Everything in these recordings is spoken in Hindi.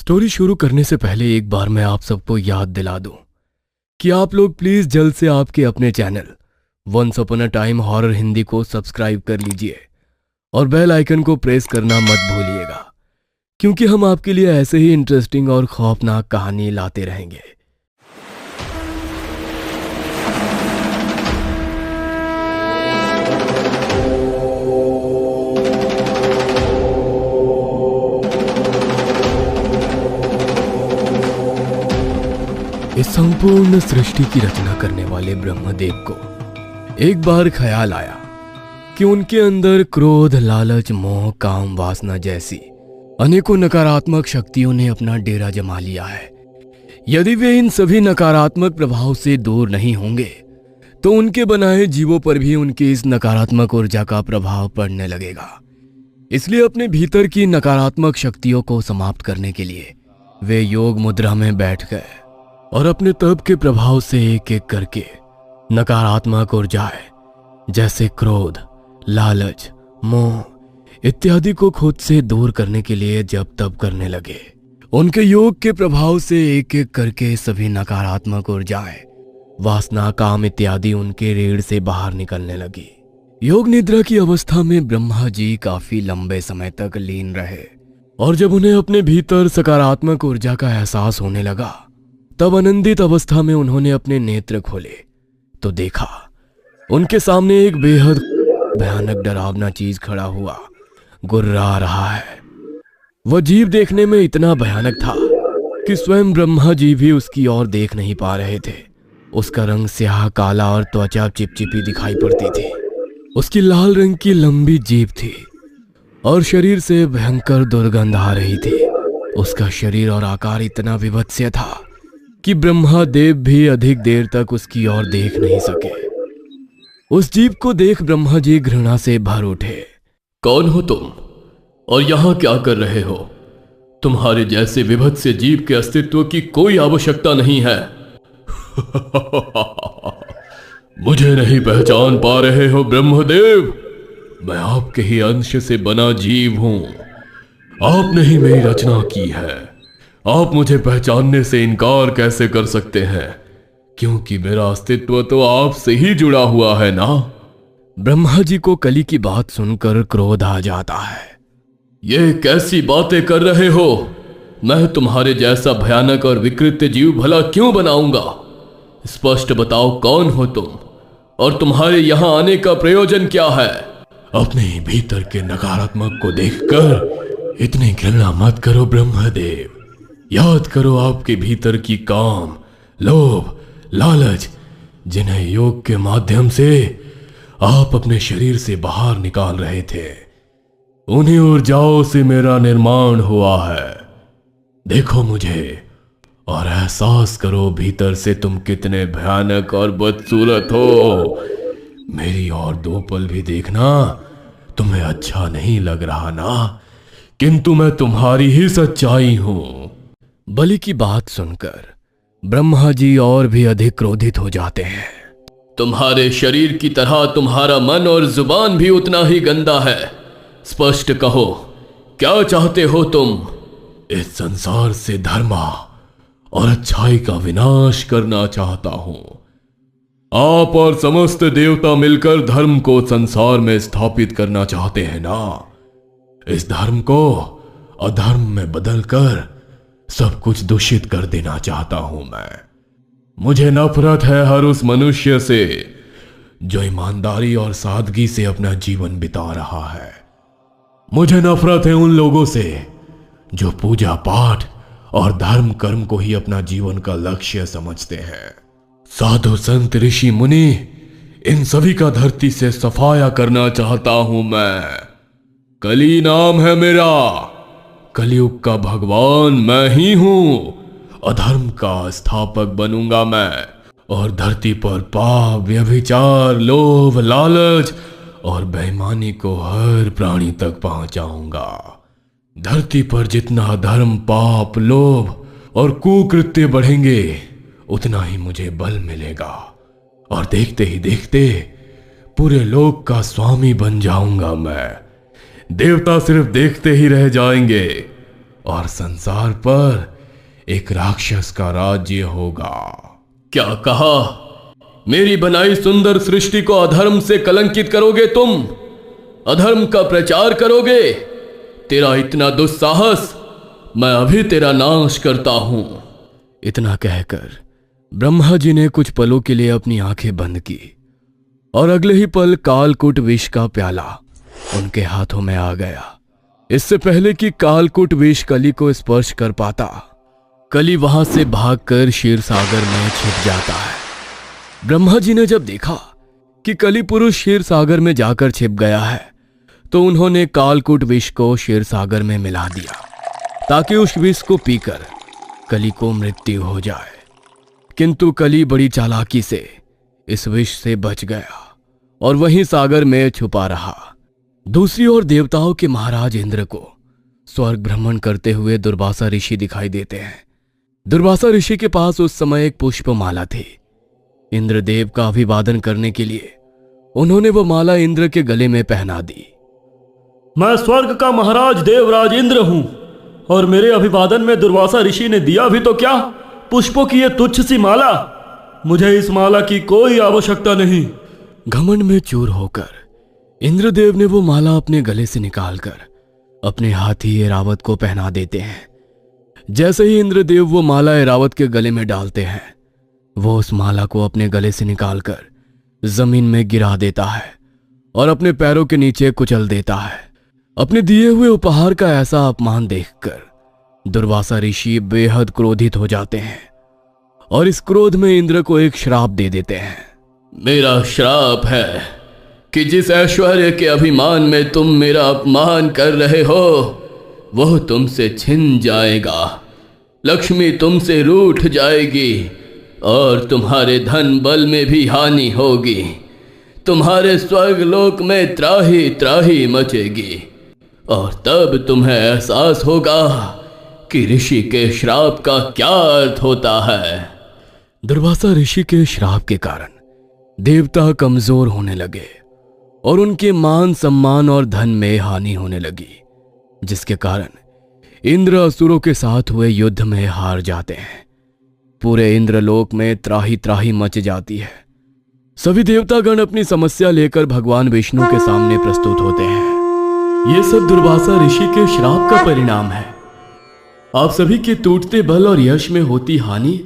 स्टोरी शुरू करने से पहले एक बार मैं आप सबको याद दिला दूं कि आप लोग प्लीज जल्द से आपके अपने channel once upon a time horror Hindi को सब्सक्राइब कर लीजिए और बेल आइकन को प्रेस करना मत भूलिएगा, क्योंकि हम आपके लिए ऐसे ही इंटरेस्टिंग और खौफनाक कहानी लाते रहेंगे। इस संपूर्ण सृष्टि की रचना करने वाले ब्रह्मदेव को एक बार ख्याल आया कि उनके अंदर क्रोध, लालच, मोह, काम, वासना जैसी अनेकों नकारात्मक शक्तियों ने अपना डेरा जमा लिया है। यदि वे इन सभी नकारात्मक प्रभाव से दूर नहीं होंगे तो उनके बनाए जीवों पर भी उनकी इस नकारात्मक ऊर्जा का प्रभाव पड़ने लगेगा। इसलिए अपने भीतर की नकारात्मक शक्तियों को समाप्त करने के लिए वे योग मुद्रा में बैठ गए और अपने तप के प्रभाव से एक एक करके नकारात्मक ऊर्जाएं जैसे क्रोध, लालच, मोह इत्यादि को खुद से दूर करने के लिए जप तप करने लगे। उनके योग के प्रभाव से एक एक करके सभी नकारात्मक ऊर्जाएं, वासना, काम इत्यादि उनके रीढ़ से बाहर निकलने लगी। योग निद्रा की अवस्था में ब्रह्मा जी काफी लंबे समय तक लीन रहे और जब उन्हें अपने भीतर सकारात्मक ऊर्जा का एहसास होने लगा तब आनंदित अवस्था में उन्होंने अपने नेत्र खोले तो देखा उनके सामने एक बेहद भयानक डरावना चीज खड़ा हुआ गुर्रा रहा है। वह जीव देखने में इतना भयानक था कि स्वयं ब्रह्मा जी भी उसकी ओर देख नहीं पा रहे थे। उसका रंग स्याह काला और त्वचा चिपचिपी दिखाई पड़ती थी। उसकी लाल रंग की लंबी जीभ थी और शरीर से भयंकर दुर्गंध आ रही थी। उसका शरीर और आकार इतना विभत्स्य था कि ब्रह्मादेव भी अधिक देर तक उसकी ओर देख नहीं सके। उस जीव को देख ब्रह्मा जी घृणा से भर उठे। कौन हो तुम और यहां क्या कर रहे हो? तुम्हारे जैसे विभत्स्य जीव के अस्तित्व की कोई आवश्यकता नहीं है। मुझे नहीं पहचान पा रहे हो ब्रह्मदेव? मैं आपके ही अंश से बना जीव हूं। आपने ही मेरी रचना की है। आप मुझे पहचानने से इनकार कैसे कर सकते हैं? क्योंकि मेरा अस्तित्व तो आपसे ही जुड़ा हुआ है ना। ब्रह्मा जी को कली की बात सुनकर क्रोध आ जाता है। ये कैसी बातें कर रहे हो? मैं तुम्हारे जैसा भयानक और विकृत जीव भला क्यों बनाऊंगा? स्पष्ट बताओ कौन हो तुम और तुम्हारे यहां आने का प्रयोजन क्या है? अपने भीतर के नकारात्मक को देखकर इतनी घृणा मत करो ब्रह्मदेव। याद करो आपके भीतर की काम, लोभ, लालच जिन्हें योग के माध्यम से आप अपने शरीर से बाहर निकाल रहे थे। उन्हीं ऊर्जाओं से मेरा निर्माण हुआ है। देखो मुझे और एहसास करो भीतर से तुम कितने भयानक और बदसूरत हो। मेरी और 2 पल भी देखना तुम्हें अच्छा नहीं लग रहा ना, किंतु मैं तुम्हारी ही सच्चाई हूं। बलि की बात सुनकर ब्रह्मा जी और भी अधिक क्रोधित हो जाते हैं। तुम्हारे शरीर की तरह तुम्हारा मन और जुबान भी उतना ही गंदा है। स्पष्ट कहो, क्या चाहते हो तुम? इस संसार से धर्मा और अच्छाई का विनाश करना चाहता हूं। आप और समस्त देवता मिलकर धर्म को संसार में स्थापित करना चाहते हैं ना। इस धर्म को अधर्म में बदलकर सब कुछ दूषित कर देना चाहता हूं मैं। मुझे नफरत है हर उस मनुष्य से जो ईमानदारी और सादगी से अपना जीवन बिता रहा है। मुझे नफरत है उन लोगों से जो पूजा पाठ और धर्म कर्म को ही अपना जीवन का लक्ष्य समझते हैं। साधु संत ऋषि मुनि इन सभी का धरती से सफाया करना चाहता हूं मैं। कली नाम है मेरा। कलयुग का भगवान मैं ही हूं। अधर्म का स्थापक बनूंगा मैं और धरती पर पाप, व्यभिचार, लोभ, लालच और बेईमानी को हर प्राणी तक पहुंचाऊंगा। धरती पर जितना धर्म, पाप, लोभ और कुकृत्य बढ़ेंगे उतना ही मुझे बल मिलेगा और देखते ही देखते पूरे लोक का स्वामी बन जाऊंगा मैं। देवता सिर्फ देखते ही रह जाएंगे और संसार पर एक राक्षस का राज्य होगा। क्या कहा? मेरी बनाई सुंदर सृष्टि को अधर्म से कलंकित करोगे तुम? अधर्म का प्रचार करोगे? तेरा इतना दुस्साहस, मैं अभी तेरा नाश करता हूं। इतना कहकर ब्रह्मा जी ने कुछ पलों के लिए अपनी आंखें बंद की और अगले ही पल कालकूट विष का प्याला उनके हाथों में आ गया। इससे पहले कि कालकूट विष कली को स्पर्श कर पाता, कली वहां से भागकर क्षीर सागर में छिप जाता है। ब्रह्मा जी ने जब देखा कि कली पुरुष क्षीर सागर में जाकर छिप गया है, तो उन्होंने कालकूट विष को क्षीर सागर में मिला दिया ताकि उस विष को पीकर कली को मृत्यु हो जाए। किंतु कली बड़ी चालाकी से इस विष से बच गया और वहीं सागर में छुपा रहा। दूसरी ओर देवताओं के महाराज इंद्र को स्वर्ग भ्रमण करते हुए दुर्वासा ऋषि दिखाई देते हैं। दुर्वासा ऋषि के पास उस समय एक पुष्पमाला थी। इंद्रदेव का अभिवादन करने के लिए उन्होंने वो माला इंद्र के गले में पहना दी। मैं स्वर्ग का महाराज देवराज इंद्र हूं और मेरे अभिवादन में दुर्वासा ऋषि ने दिया भी तो क्या, पुष्पों की ये तुच्छ सी माला। मुझे इस माला की कोई आवश्यकता नहीं। घमंड में चूर होकर इंद्रदेव ने वो माला अपने गले से निकालकर अपने हाथी ऐरावत को पहना देते हैं। जैसे ही इंद्रदेव वो माला ऐरावत के गले में डालते हैं, वो उस माला को अपने गले से निकालकर जमीन में गिरा देता है और अपने पैरों के नीचे कुचल देता है। अपने दिए हुए उपहार का ऐसा अपमान देखकर दुर्वासा ऋषि बेहद क्रोधित हो जाते हैं और इस क्रोध में इंद्र को एक श्राप दे देते हैं। मेरा श्राप है कि जिस ऐश्वर्य के अभिमान में तुम मेरा अपमान कर रहे हो, वह तुमसे छिन जाएगा। लक्ष्मी तुमसे रूठ जाएगी और तुम्हारे धन बल में भी हानि होगी। तुम्हारे स्वर्ग लोक में त्राही त्राही मचेगी और तब तुम्हें एहसास होगा कि ऋषि के श्राप का क्या अर्थ होता है। दुर्वासा ऋषि के श्राप के कारण देवता कमजोर होने लगे और उनके मान सम्मान और धन में हानि होने लगी, जिसके कारण इंद्र असुरों के साथ हुए युद्ध में हार जाते हैं। पूरे इंद्रलोक में त्राही त्राही मच जाती है। सभी देवतागण अपनी समस्या लेकर भगवान विष्णु के सामने प्रस्तुत होते हैं। ये सब दुर्वासा ऋषि के श्राप का परिणाम है। आप सभी के टूटते बल और यश में होती हानि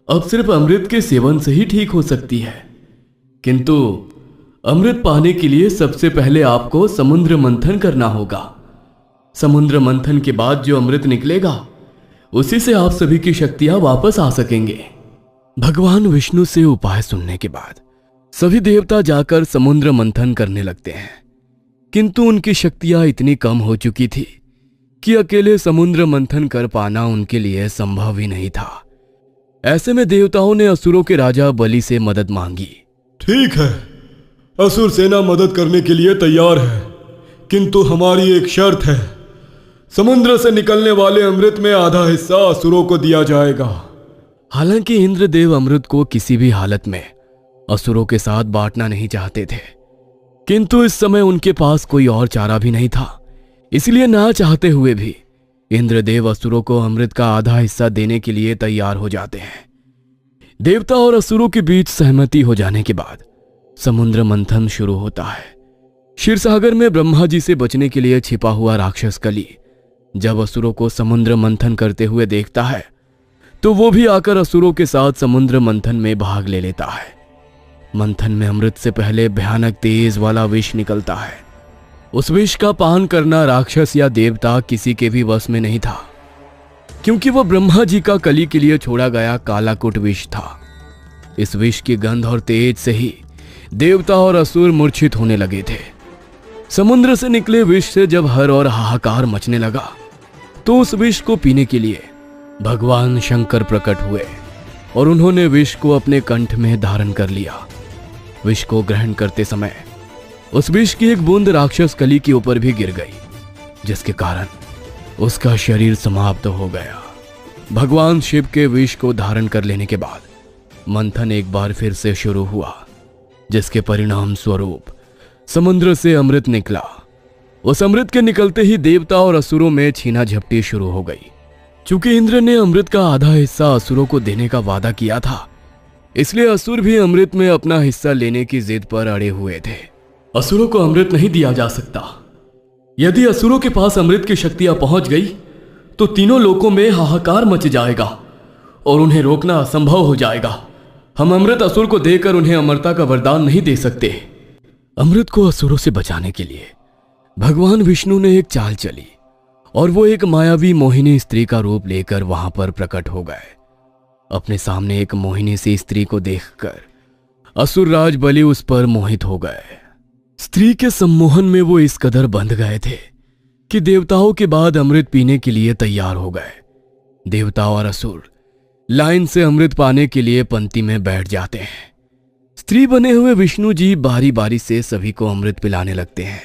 अब सिर्फ अमृत के सेवन से ही ठीक हो सकती है। किंतु अमृत पाने के लिए सबसे पहले आपको समुद्र मंथन करना होगा। समुद्र मंथन के बाद जो अमृत निकलेगा, उसी से आप सभी की शक्तियां वापस आ सकेंगे। भगवान विष्णु से उपाय सुनने के बाद सभी देवता जाकर समुद्र मंथन करने लगते हैं, किंतु उनकी शक्तियां इतनी कम हो चुकी थी कि अकेले समुद्र मंथन कर पाना उनके लिए संभव ही नहीं था। ऐसे में देवताओं ने असुरों के राजा बलि से मदद मांगी। ठीक है, असुर सेना मदद करने के लिए तैयार है, किंतु हमारी एक शर्त है। समुद्र से निकलने वाले अमृत में आधा हिस्सा असुरों को दिया जाएगा। हालांकि इंद्रदेव अमृत को किसी भी हालत में असुरों के साथ बांटना नहीं चाहते थे, किंतु इस समय उनके पास कोई और चारा भी नहीं था। इसलिए ना चाहते हुए भी इंद्रदेव असुरों को अमृत का आधा हिस्सा देने के लिए तैयार हो जाते हैं। देवता और असुरों के बीच सहमति हो जाने के बाद समुद्र मंथन शुरू होता है। क्षीरसागर में ब्रह्मा जी से बचने के लिए छिपा हुआ राक्षस कली जब असुरों को समुद्र मंथन करते हुए देखता है, तो वो भी आकर असुरों के साथ समुद्र मंथन में भाग ले लेता है। मंथन में अमृत से पहले भयानक तेज वाला विष निकलता है। उस विष का पान करना राक्षस या देवता किसी के भी वश में नहीं था, क्योंकि वह ब्रह्मा जी का कली के लिए छोड़ा गया कालाकुट विष था। इस विष की गंध और तेज से ही देवता और असुर मूर्छित होने लगे थे। समुद्र से निकले विष से जब हर और हाहाकार मचने लगा, तो उस विष को पीने के लिए भगवान शंकर प्रकट हुए और उन्होंने विष को अपने कंठ में धारण कर लिया। विष को ग्रहण करते समय उस विष की एक बूंद राक्षस कली के ऊपर भी गिर गई, जिसके कारण उसका शरीर समाप्त हो गया। भगवान शिव के विष को धारण कर लेने के बाद मंथन एक बार फिर से शुरू हुआ, जिसके परिणाम स्वरूप समुद्र से अमृत निकला उस अमृत के निकलते ही देवता और असुरों में छीना झपटी शुरू हो गई। चूंकि इंद्र ने अमृत का आधा हिस्सा असुरों को देने का वादा किया था, इसलिए असुर भी अमृत में अपना हिस्सा लेने की जिद पर अड़े हुए थे। असुरों को अमृत नहीं दिया जा सकता। यदि असुरों के पास अमृत की शक्तियां पहुंच गई तो तीनों लोकों में हाहाकार मच जाएगा और उन्हें रोकना असंभव हो जाएगा। हम अमृत असुर को देकर उन्हें अमरता का वरदान नहीं दे सकते। अमृत को असुरों से बचाने के लिए भगवान विष्णु ने एक चाल चली और वो एक मायावी मोहिनी स्त्री का रूप लेकर वहां पर प्रकट हो गए। अपने सामने एक मोहिनी सी स्त्री को देखकर असुर राज बलि उस पर मोहित हो गए। स्त्री के सम्मोहन में वो इस कदर बंध गए थे कि देवताओं के बाद अमृत पीने के लिए तैयार हो गए। देवता और असुर लाइन से अमृत पाने के लिए पंक्ति में बैठ जाते हैं। स्त्री बने हुए विष्णु जी बारी बारी से सभी को अमृत पिलाने लगते हैं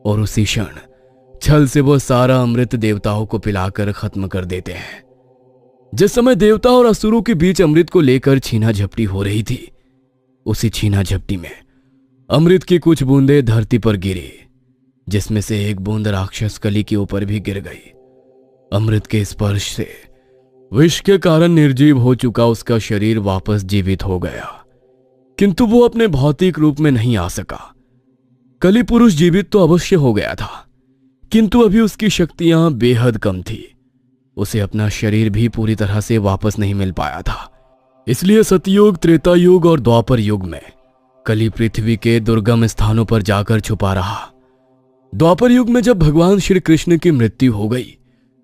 और उसी क्षण छल से वो सारा अमृत देवताओं को पिलाकर खत्म कर देते हैं। जिस समय देवता और असुरों के बीच अमृत को लेकर छीना झपटी हो रही थी, उसी छीना झपटी में अमृत की कुछ बूंदें धरती पर गिरी, जिसमें से एक बूंद राक्षस कली के ऊपर भी गिर गई। अमृत के स्पर्श से विष के कारण निर्जीव हो चुका उसका शरीर वापस जीवित हो गया, किंतु वो अपने भौतिक रूप में नहीं आ सका। कली पुरुष जीवित तो अवश्य हो गया था, किंतु अभी उसकी शक्तियां बेहद कम थी। उसे अपना शरीर भी पूरी तरह से वापस नहीं मिल पाया था। इसलिए सतयुग, त्रेता युग और द्वापर युग में कली पृथ्वी के दुर्गम स्थानों पर जाकर छुपा रहा। द्वापर युग में जब भगवान श्री कृष्ण की मृत्यु हो गई,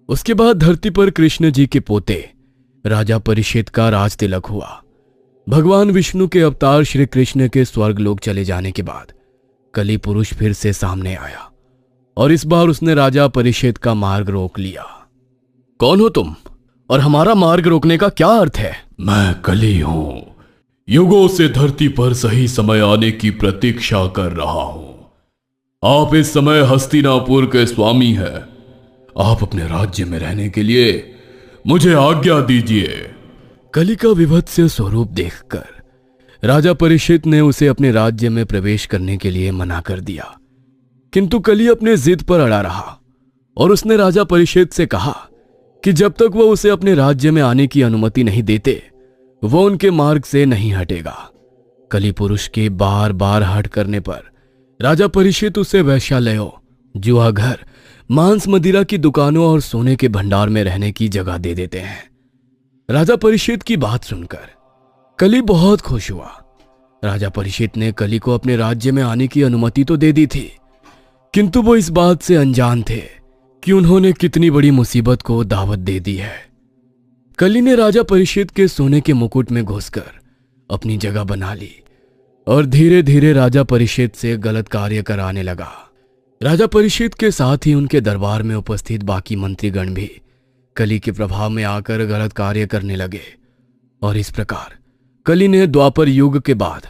उसके बाद धरती पर कृष्ण जी के पोते राजा परीक्षित का राज तिलक हुआ। भगवान विष्णु के अवतार श्री कृष्ण के स्वर्ग लोक चले जाने के बाद कली पुरुष फिर से सामने आया और इस बार उसने राजा परीक्षित का मार्ग रोक लिया। कौन हो तुम और हमारा मार्ग रोकने का क्या अर्थ है? मैं कली हूं, युगों से धरती पर सही समय आने की प्रतीक्षा कर रहा हूं। आप इस समय हस्तिनापुर के स्वामी हैं। आप अपने राज्य में रहने के लिए मुझे आज्ञा दीजिए। कली का विभत्स स्वरूप देखकर राजा परीक्षित ने उसे अपने राज्य में प्रवेश करने के लिए मना कर दिया, किंतु कली अपने जिद पर अड़ा रहा और उसने राजा परीक्षित से कहा कि जब तक वह उसे अपने राज्य में आने की अनुमति नहीं देते, वो उनके मार्ग से नहीं हटेगा। कली पुरुष के बार बार हट करने पर राजा परीक्षित उसे वैश्यालयों, जुआ घर, मांस मदिरा की दुकानों और सोने के भंडार में रहने की जगह दे देते हैं। राजा परीक्षित की बात सुनकर कली बहुत खुश हुआ। राजा परीक्षित ने कली को अपने राज्य में आने की अनुमति तो दे दी थी, किंतु वो इस बात से अनजान थे कि उन्होंने कितनी बड़ी मुसीबत को दावत दे दी है। कली ने राजा परीक्षित के सोने के मुकुट में घुसकर अपनी जगह बना ली और धीरे धीरे राजा परीक्षित से गलत कार्य कराने लगा। राजा परीक्षित के साथ ही उनके दरबार में उपस्थित बाकी मंत्रीगण भी कली के प्रभाव में आकर गलत कार्य करने लगे और इस प्रकार कली ने द्वापर युग के बाद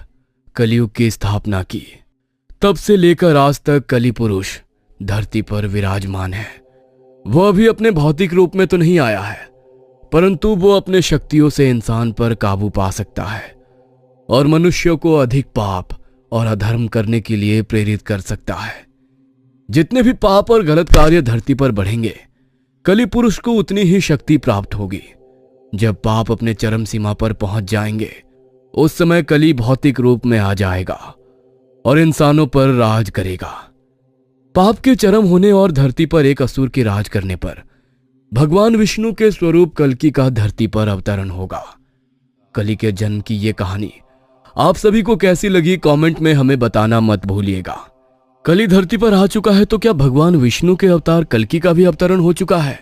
कलियुग की स्थापना की। तब से लेकर आज तक कली पुरुष धरती पर विराजमान है। वह अभी अपने भौतिक रूप में तो नहीं आया है, परंतु वो अपने शक्तियों से इंसान पर काबू पा सकता है और मनुष्यों को अधिक पाप और अधर्म करने के लिए प्रेरित कर सकता है। जितने भी पाप और गलत कार्य धरती पर बढ़ेंगे, कली पुरुष को उतनी ही शक्ति प्राप्त होगी। जब पाप अपने चरम सीमा पर पहुंच जाएंगे, उस समय कली भौतिक रूप में आ जाएगा और इंसानों पर राज करेगा। पाप के चरम होने और धरती पर एक असुर के राज करने पर भगवान विष्णु के स्वरूप कल्कि का धरती पर अवतरण होगा। कली के जन्म की ये कहानी आप सभी को कैसी लगी, कमेंट में हमें बताना मत भूलिएगा। कली धरती पर आ चुका है तो क्या भगवान विष्णु के अवतार कल्कि का भी अवतरण हो चुका है?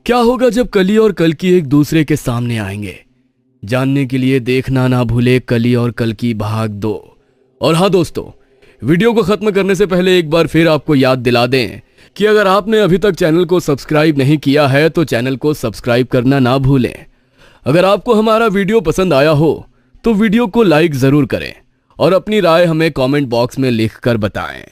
क्या होगा जब कली और कल्कि एक दूसरे के सामने आएंगे? जानने के लिए देखना ना भूले कली और कल्कि भाग 2। और हाँ दोस्तों, वीडियो को खत्म करने से पहले एक बार फिर आपको याद दिला दें कि अगर आपने अभी तक चैनल को सब्सक्राइब नहीं किया है तो चैनल को सब्सक्राइब करना ना भूलें। अगर आपको हमारा वीडियो पसंद आया हो तो वीडियो को लाइक जरूर करें और अपनी राय हमें कमेंट बॉक्स में लिखकर बताएं।